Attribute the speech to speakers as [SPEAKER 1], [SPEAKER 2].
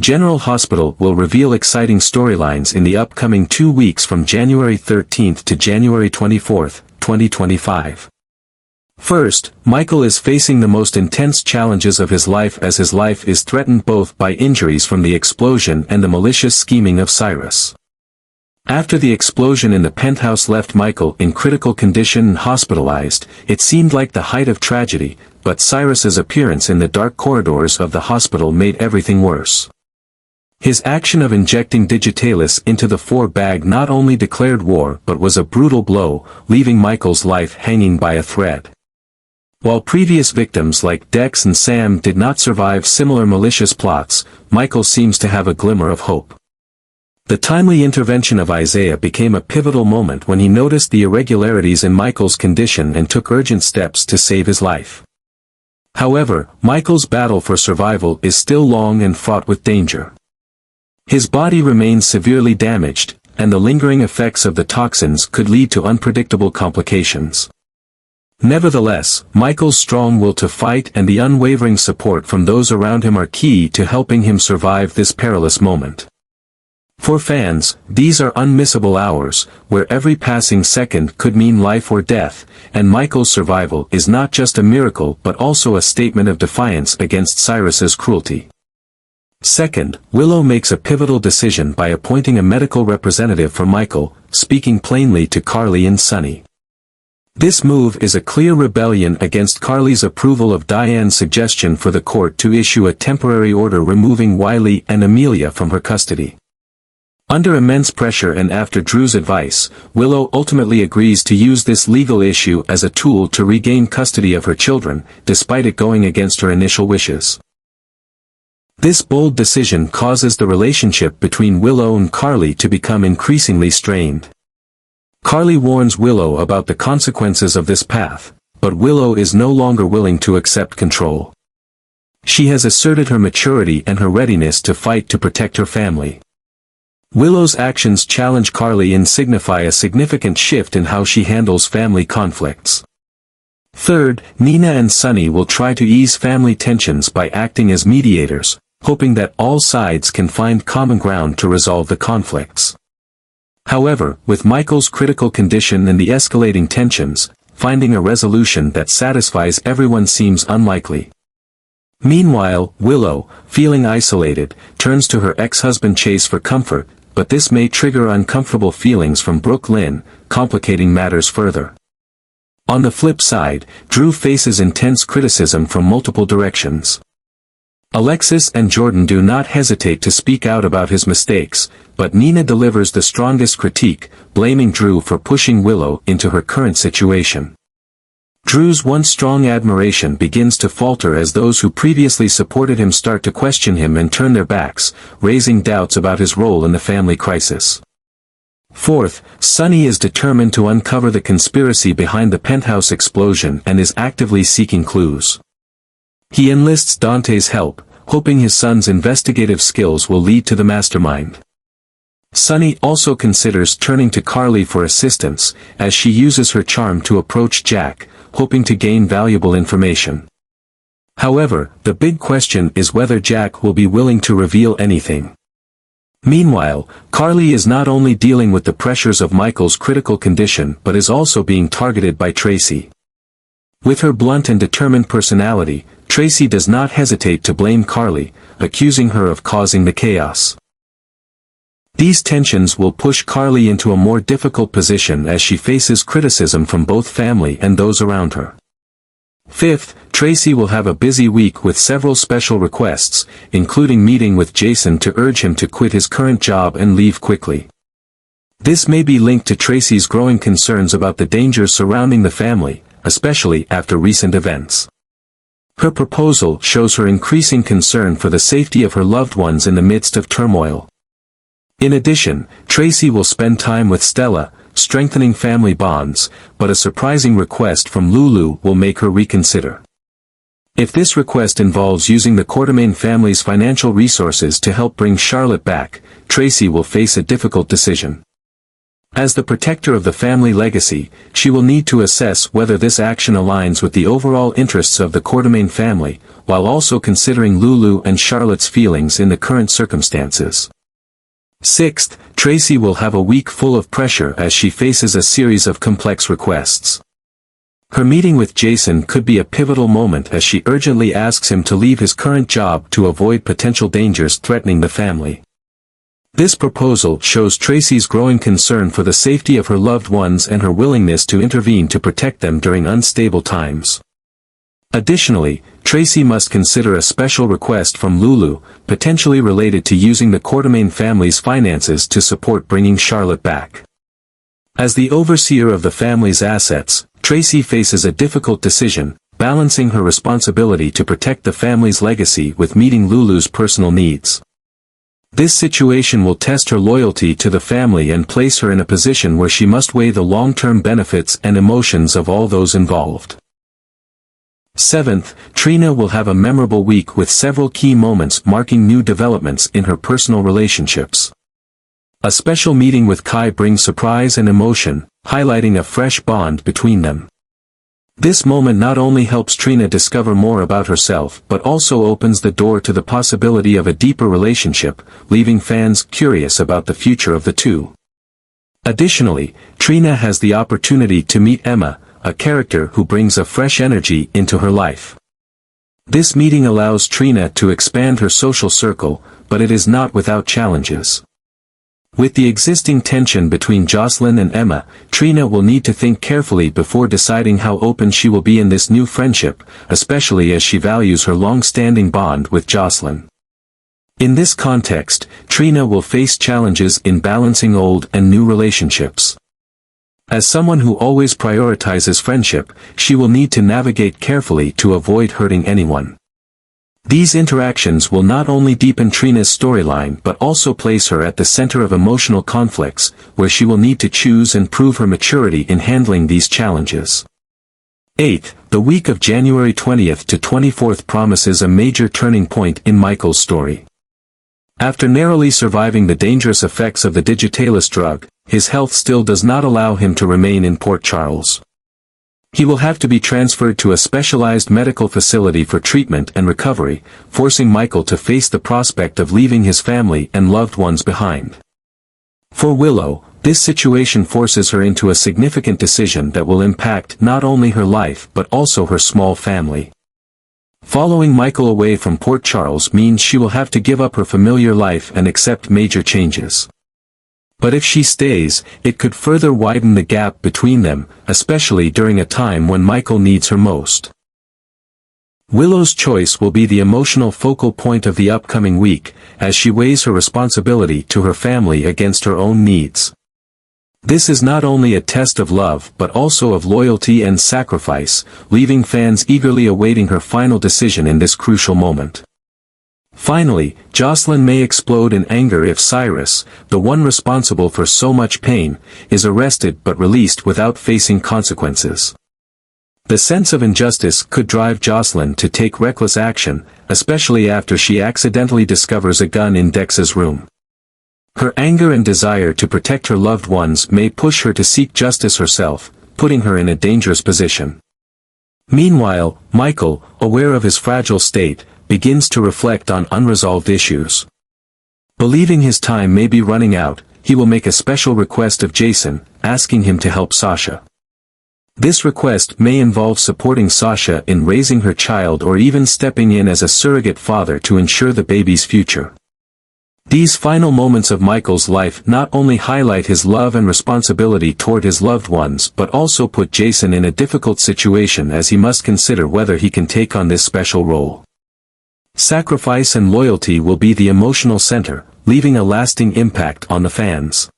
[SPEAKER 1] General Hospital will reveal exciting storylines in the upcoming 2 weeks from January 13th to January 24th, 2025. First, Michael is facing the most intense challenges of his life as his life is threatened both by injuries from the explosion and the malicious scheming of Cyrus. After the explosion in the penthouse left Michael in critical condition and hospitalized, it seemed like the height of tragedy, but Cyrus's appearance in the dark corridors of the hospital made everything worse. His action of injecting digitalis into the 4-bag not only declared war but was a brutal blow, leaving Michael's life hanging by a thread. While previous victims like Dex and Sam did not survive similar malicious plots, Michael seems to have a glimmer of hope. The timely intervention of Isaiah became a pivotal moment when he noticed the irregularities in Michael's condition and took urgent steps to save his life. However, Michael's battle for survival is still long and fraught with danger. His body remains severely damaged, and the lingering effects of the toxins could lead to unpredictable complications. Nevertheless, Michael's strong will to fight and the unwavering support from those around him are key to helping him survive this perilous moment. For fans, these are unmissable hours, where every passing second could mean life or death, and Michael's survival is not just a miracle but also a statement of defiance against Cyrus's cruelty. Second, Willow makes a pivotal decision by appointing a medical representative for Michael, speaking plainly to Carly and Sonny. This move is a clear rebellion against Carly's approval of Diane's suggestion for the court to issue a temporary order removing Wiley and Amelia from her custody. Under immense pressure and after Drew's advice, Willow ultimately agrees to use this legal issue as a tool to regain custody of her children, despite it going against her initial wishes. This bold decision causes the relationship between Willow and Carly to become increasingly strained. Carly warns Willow about the consequences of this path, but Willow is no longer willing to accept control. She has asserted her maturity and her readiness to fight to protect her family. Willow's actions challenge Carly and signify a significant shift in how she handles family conflicts. Third, Nina and Sonny will try to ease family tensions by acting as mediators, hoping that all sides can find common ground to resolve the conflicts. However, with Michael's critical condition and the escalating tensions, finding a resolution that satisfies everyone seems unlikely. Meanwhile, Willow, feeling isolated, turns to her ex-husband Chase for comfort, but this may trigger uncomfortable feelings from Brooke Lynn, complicating matters further. On the flip side, Drew faces intense criticism from multiple directions. Alexis and Jordan do not hesitate to speak out about his mistakes, but Nina delivers the strongest critique, blaming Drew for pushing Willow into her current situation. Drew's once strong admiration begins to falter as those who previously supported him start to question him and turn their backs, raising doubts about his role in the family crisis. Fourth, Sonny is determined to uncover the conspiracy behind the penthouse explosion and is actively seeking clues. He enlists Dante's help, hoping his son's investigative skills will lead to the mastermind. Sonny also considers turning to Carly for assistance, as she uses her charm to approach Jack, hoping to gain valuable information. However, the big question is whether Jack will be willing to reveal anything. Meanwhile, Carly is not only dealing with the pressures of Michael's critical condition but is also being targeted by Tracy. With her blunt and determined personality, Tracy does not hesitate to blame Carly, accusing her of causing the chaos. These tensions will push Carly into a more difficult position as she faces criticism from both family and those around her. Fifth, Tracy will have a busy week with several special requests, including meeting with Jason to urge him to quit his current job and leave quickly. This may be linked to Tracy's growing concerns about the dangers surrounding the family, especially after recent events. Her proposal shows her increasing concern for the safety of her loved ones in the midst of turmoil. In addition, Tracy will spend time with Stella, strengthening family bonds, but a surprising request from Lulu will make her reconsider. If this request involves using the Quartermaine family's financial resources to help bring Charlotte back, Tracy will face a difficult decision. As the protector of the family legacy, she will need to assess whether this action aligns with the overall interests of the Quartermaine family, while also considering Lulu and Charlotte's feelings in the current circumstances. Sixth, Tracy will have a week full of pressure as she faces a series of complex requests. Her meeting with Jason could be a pivotal moment as she urgently asks him to leave his current job to avoid potential dangers threatening the family. This proposal shows Tracy's growing concern for the safety of her loved ones and her willingness to intervene to protect them during unstable times. Additionally, Tracy must consider a special request from Lulu, potentially related to using the Quartermaine family's finances to support bringing Charlotte back. As the overseer of the family's assets, Tracy faces a difficult decision, balancing her responsibility to protect the family's legacy with meeting Lulu's personal needs. This situation will test her loyalty to the family and place her in a position where she must weigh the long-term benefits and emotions of all those involved. Seventh, Trina will have a memorable week with several key moments marking new developments in her personal relationships. A special meeting with Kai brings surprise and emotion, highlighting a fresh bond between them. This moment not only helps Trina discover more about herself but also opens the door to the possibility of a deeper relationship, leaving fans curious about the future of the two. Additionally, Trina has the opportunity to meet Emma, a character who brings a fresh energy into her life. This meeting allows Trina to expand her social circle, but it is not without challenges. With the existing tension between Jocelyn and Emma, Trina will need to think carefully before deciding how open she will be in this new friendship, especially as she values her long-standing bond with Jocelyn. In this context, Trina will face challenges in balancing old and new relationships. As someone who always prioritizes friendship, she will need to navigate carefully to avoid hurting anyone. These interactions will not only deepen Trina's storyline but also place her at the center of emotional conflicts, where she will need to choose and prove her maturity in handling these challenges. 8th, the week of January 20th to 24th promises a major turning point in Michael's story. After narrowly surviving the dangerous effects of the digitalis drug, his health still does not allow him to remain in Port Charles. He will have to be transferred to a specialized medical facility for treatment and recovery, forcing Michael to face the prospect of leaving his family and loved ones behind. For Willow, this situation forces her into a significant decision that will impact not only her life but also her small family. Following Michael away from Port Charles means she will have to give up her familiar life and accept major changes. But if she stays, it could further widen the gap between them, especially during a time when Michael needs her most. Willow's choice will be the emotional focal point of the upcoming week, as she weighs her responsibility to her family against her own needs. This is not only a test of love but also of loyalty and sacrifice, leaving fans eagerly awaiting her final decision in this crucial moment. Finally, Jocelyn may explode in anger if Cyrus, the one responsible for so much pain, is arrested but released without facing consequences. The sense of injustice could drive Jocelyn to take reckless action, especially after she accidentally discovers a gun in Dex's room. Her anger and desire to protect her loved ones may push her to seek justice herself, putting her in a dangerous position. Meanwhile, Michael, aware of his fragile state, begins to reflect on unresolved issues. Believing his time may be running out, he will make a special request of Jason, asking him to help Sasha. This request may involve supporting Sasha in raising her child or even stepping in as a surrogate father to ensure the baby's future. These final moments of Michael's life not only highlight his love and responsibility toward his loved ones but also put Jason in a difficult situation as he must consider whether he can take on this special role. Sacrifice and loyalty will be the emotional center, leaving a lasting impact on the fans.